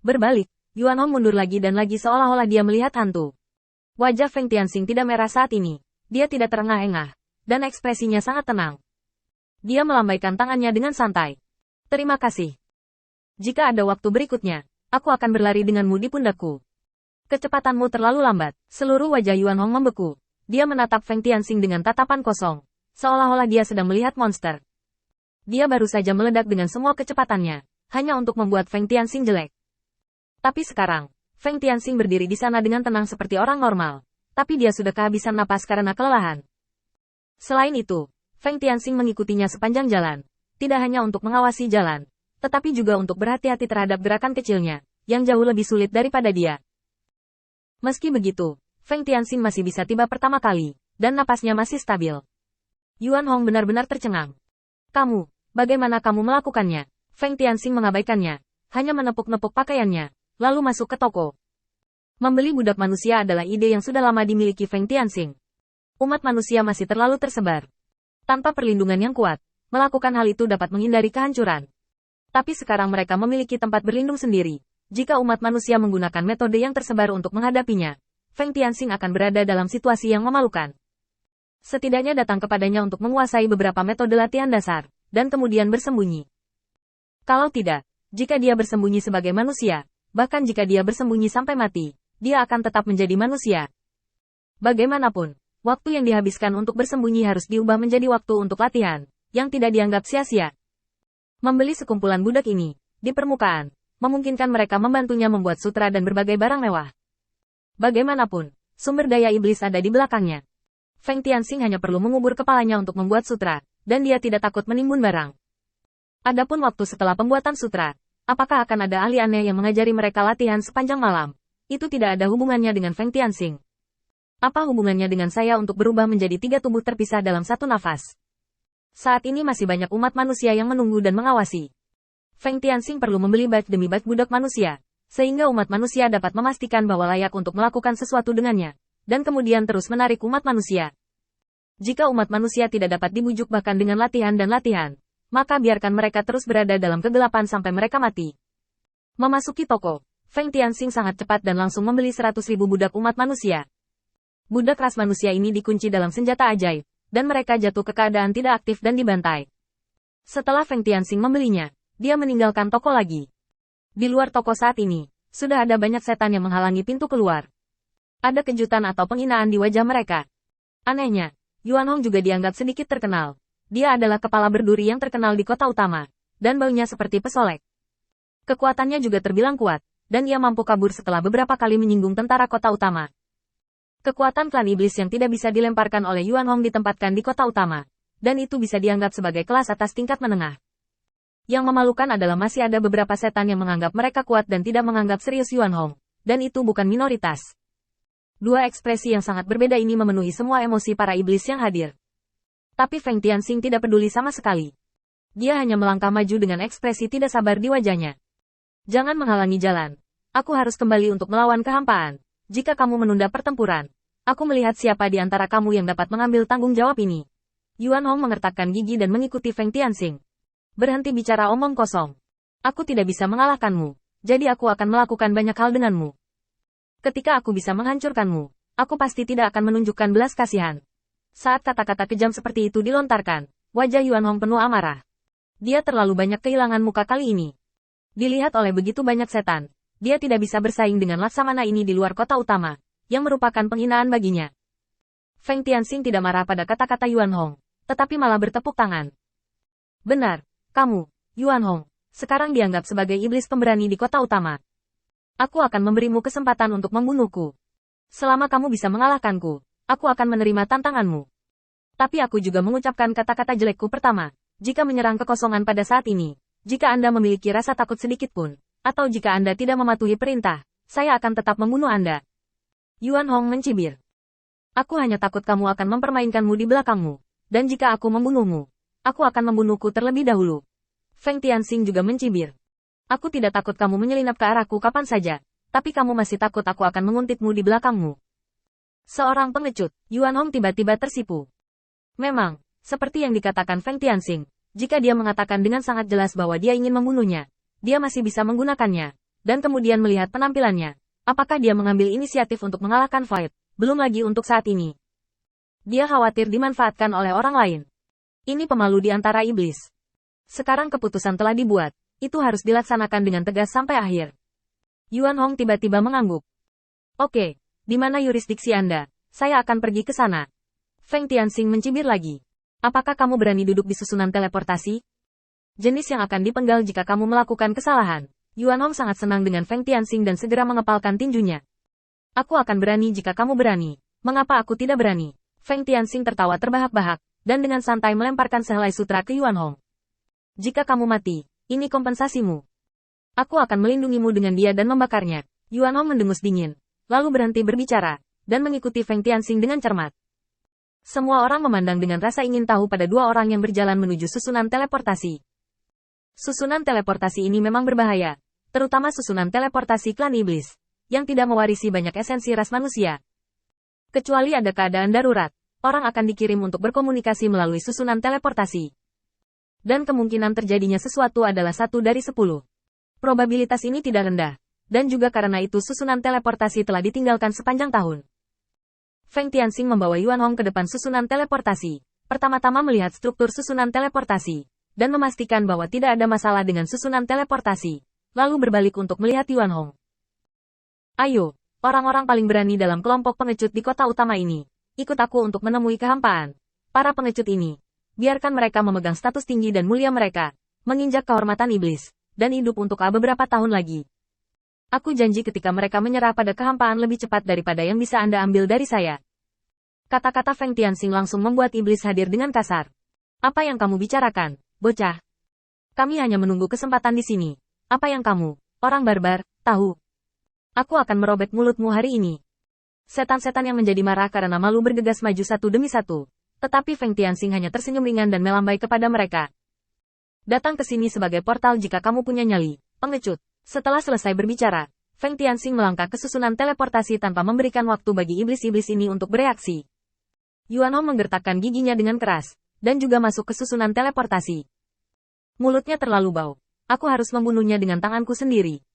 Berbalik, Yuan Hong mundur lagi dan lagi seolah-olah dia melihat hantu. Wajah Feng Tianxing tidak merah saat ini. Dia tidak terengah-engah, dan ekspresinya sangat tenang. Dia melambaikan tangannya dengan santai. Terima kasih. Jika ada waktu berikutnya, aku akan berlari denganmu di pundakku. Kecepatanmu terlalu lambat. Seluruh wajah Yuan Hong membeku. Dia menatap Feng Tianxing dengan tatapan kosong, seolah-olah dia sedang melihat monster. Dia baru saja meledak dengan semua kecepatannya, hanya untuk membuat Feng Tianxing jelek. Tapi sekarang, Feng Tianxing berdiri di sana dengan tenang seperti orang normal, tapi dia sudah kehabisan napas karena kelelahan. Selain itu, Feng Tianxing mengikutinya sepanjang jalan, tidak hanya untuk mengawasi jalan, tetapi juga untuk berhati-hati terhadap gerakan kecilnya, yang jauh lebih sulit daripada dia. Meski begitu, Feng Tianxing masih bisa tiba pertama kali, dan napasnya masih stabil. Yuan Hong benar-benar tercengang. Kamu, bagaimana kamu melakukannya? Feng Tianxing mengabaikannya, hanya menepuk-nepuk pakaiannya, lalu masuk ke toko. Membeli budak manusia adalah ide yang sudah lama dimiliki Feng Tianxing. Umat manusia masih terlalu tersebar. Tanpa perlindungan yang kuat, melakukan hal itu dapat menghindari kehancuran. Tapi sekarang mereka memiliki tempat berlindung sendiri. Jika umat manusia menggunakan metode yang tersebar untuk menghadapinya, Feng Tianxing akan berada dalam situasi yang memalukan. Setidaknya datang kepadanya untuk menguasai beberapa metode latihan dasar, dan kemudian bersembunyi. Kalau tidak, jika dia bersembunyi sebagai manusia, bahkan jika dia bersembunyi sampai mati, dia akan tetap menjadi manusia. Bagaimanapun, waktu yang dihabiskan untuk bersembunyi harus diubah menjadi waktu untuk latihan, yang tidak dianggap sia-sia. Membeli sekumpulan budak ini, di permukaan, memungkinkan mereka membantunya membuat sutra dan berbagai barang mewah. Bagaimanapun, sumber daya iblis ada di belakangnya. Feng Tianxing hanya perlu mengubur kepalanya untuk membuat sutra, dan dia tidak takut menimbun barang. Adapun waktu setelah pembuatan sutra, apakah akan ada ahli aneh yang mengajari mereka latihan sepanjang malam? Itu tidak ada hubungannya dengan Feng Tianxing. Apa hubungannya dengan saya untuk berubah menjadi 3 tubuh terpisah dalam satu nafas? Saat ini masih banyak umat manusia yang menunggu dan mengawasi. Feng Tianxing perlu membeli batch demi batch budak manusia, sehingga umat manusia dapat memastikan bahwa layak untuk melakukan sesuatu dengannya, dan kemudian terus menarik umat manusia. Jika umat manusia tidak dapat dibujuk bahkan dengan latihan dan latihan, maka biarkan mereka terus berada dalam kegelapan sampai mereka mati. Memasuki toko, Feng Tianxing sangat cepat dan langsung membeli 100.000 budak umat manusia. Budak ras manusia ini dikunci dalam senjata ajaib, dan mereka jatuh ke keadaan tidak aktif dan dibantai. Setelah Feng Tianxing membelinya, dia meninggalkan toko lagi. Di luar toko saat ini, sudah ada banyak setan yang menghalangi pintu keluar. Ada kejutan atau penghinaan di wajah mereka. Anehnya, Yuan Hong juga dianggap sedikit terkenal. Dia adalah kepala berduri yang terkenal di kota utama, dan baunya seperti pesolek. Kekuatannya juga terbilang kuat, dan ia mampu kabur setelah beberapa kali menyinggung tentara kota utama. Kekuatan klan iblis yang tidak bisa dilemparkan oleh Yuan Hong ditempatkan di kota utama, dan itu bisa dianggap sebagai kelas atas tingkat menengah. Yang memalukan adalah masih ada beberapa setan yang menganggap mereka kuat dan tidak menganggap serius Yuan Hong, dan itu bukan minoritas. Dua ekspresi yang sangat berbeda ini memenuhi semua emosi para iblis yang hadir. Tapi Feng Tianxing tidak peduli sama sekali. Dia hanya melangkah maju dengan ekspresi tidak sabar di wajahnya. Jangan menghalangi jalan. Aku harus kembali untuk melawan kehampaan. Jika kamu menunda pertempuran, aku melihat siapa di antara kamu yang dapat mengambil tanggung jawab ini. Yuan Hong mengertakkan gigi dan mengikuti Feng Tianxing. Berhenti bicara omong kosong. Aku tidak bisa mengalahkanmu, jadi aku akan melakukan banyak hal denganmu. Ketika aku bisa menghancurkanmu, aku pasti tidak akan menunjukkan belas kasihan. Saat kata-kata kejam seperti itu dilontarkan, wajah Yuan Hong penuh amarah. Dia terlalu banyak kehilangan muka kali ini. Dilihat oleh begitu banyak setan, dia tidak bisa bersaing dengan Laksamana ini di luar kota utama, yang merupakan penghinaan baginya. Feng Tianxing tidak marah pada kata-kata Yuan Hong, tetapi malah bertepuk tangan. Benar. Kamu, Yuan Hong, sekarang dianggap sebagai iblis pemberani di kota utama. Aku akan memberimu kesempatan untuk membunuhku. Selama kamu bisa mengalahkanku, aku akan menerima tantanganmu. Tapi aku juga mengucapkan kata-kata jelekku pertama, jika menyerang kekosongan pada saat ini, jika Anda memiliki rasa takut sedikit pun, atau jika Anda tidak mematuhi perintah, saya akan tetap membunuh Anda. Yuan Hong mencibir. Aku hanya takut kamu akan mempermainkanmu di belakangmu, dan jika aku membunuhmu, aku akan membunuhku terlebih dahulu. Feng Tianxing juga mencibir. Aku tidak takut kamu menyelinap ke arahku kapan saja, tapi kamu masih takut aku akan menguntitmu di belakangmu. Seorang pengecut, Yuan Hong tiba-tiba tersipu. Memang, seperti yang dikatakan Feng Tianxing, jika dia mengatakan dengan sangat jelas bahwa dia ingin membunuhnya, dia masih bisa menggunakannya, dan kemudian melihat penampilannya. Apakah dia mengambil inisiatif untuk mengalahkan Void? Belum lagi untuk saat ini. Dia khawatir dimanfaatkan oleh orang lain. Ini pemalu di antara iblis. Sekarang keputusan telah dibuat. Itu harus dilaksanakan dengan tegas sampai akhir. Yuan Hong tiba-tiba mengangguk. Oke, di mana yurisdiksi Anda? Saya akan pergi ke sana. Feng Tianxing mencibir lagi. Apakah kamu berani duduk di susunan teleportasi? Jenis yang akan dipenggal jika kamu melakukan kesalahan. Yuan Hong sangat senang dengan Feng Tianxing dan segera mengepalkan tinjunya. Aku akan berani jika kamu berani. Mengapa aku tidak berani? Feng Tianxing tertawa terbahak-bahak, dan dengan santai melemparkan sehelai sutra ke Yuan Hong. Jika kamu mati, ini kompensasimu. Aku akan melindungimu dengan dia dan membakarnya. Yuan Hong mendengus dingin, lalu berhenti berbicara, dan mengikuti Feng Tianxing dengan cermat. Semua orang memandang dengan rasa ingin tahu pada dua orang yang berjalan menuju susunan teleportasi. Susunan teleportasi ini memang berbahaya, terutama susunan teleportasi klan iblis, yang tidak mewarisi banyak esensi ras manusia. Kecuali ada keadaan darurat, orang akan dikirim untuk berkomunikasi melalui susunan teleportasi. Dan kemungkinan terjadinya sesuatu adalah 1 dari 10. Probabilitas ini tidak rendah, dan juga karena itu susunan teleportasi telah ditinggalkan sepanjang tahun. Feng Tianxing membawa Yuan Hong ke depan susunan teleportasi, pertama-tama melihat struktur susunan teleportasi, dan memastikan bahwa tidak ada masalah dengan susunan teleportasi, lalu berbalik untuk melihat Yuan Hong. Ayo, orang-orang paling berani dalam kelompok pengecut di kota utama ini, ikut aku untuk menemui kehampaan. Para pengecut ini, biarkan mereka memegang status tinggi dan mulia mereka, menginjak kehormatan iblis, dan hidup untuk beberapa tahun lagi. Aku janji ketika mereka menyerah pada kehampaan lebih cepat daripada yang bisa Anda ambil dari saya. Kata-kata Feng Tianxing langsung membuat iblis hadir dengan kasar. Apa yang kamu bicarakan, bocah? Kami hanya menunggu kesempatan di sini. Apa yang kamu, orang barbar, tahu? Aku akan merobek mulutmu hari ini. Setan-setan yang menjadi marah karena malu bergegas maju satu demi satu. Tetapi Feng Tianxing hanya tersenyum ringan dan melambai kepada mereka. Datang ke sini sebagai portal jika kamu punya nyali, pengecut. Setelah selesai berbicara, Feng Tianxing melangkah ke susunan teleportasi tanpa memberikan waktu bagi iblis-iblis ini untuk bereaksi. Yuan Hong menggertakkan giginya dengan keras, dan juga masuk ke susunan teleportasi. Mulutnya terlalu bau. Aku harus membunuhnya dengan tanganku sendiri.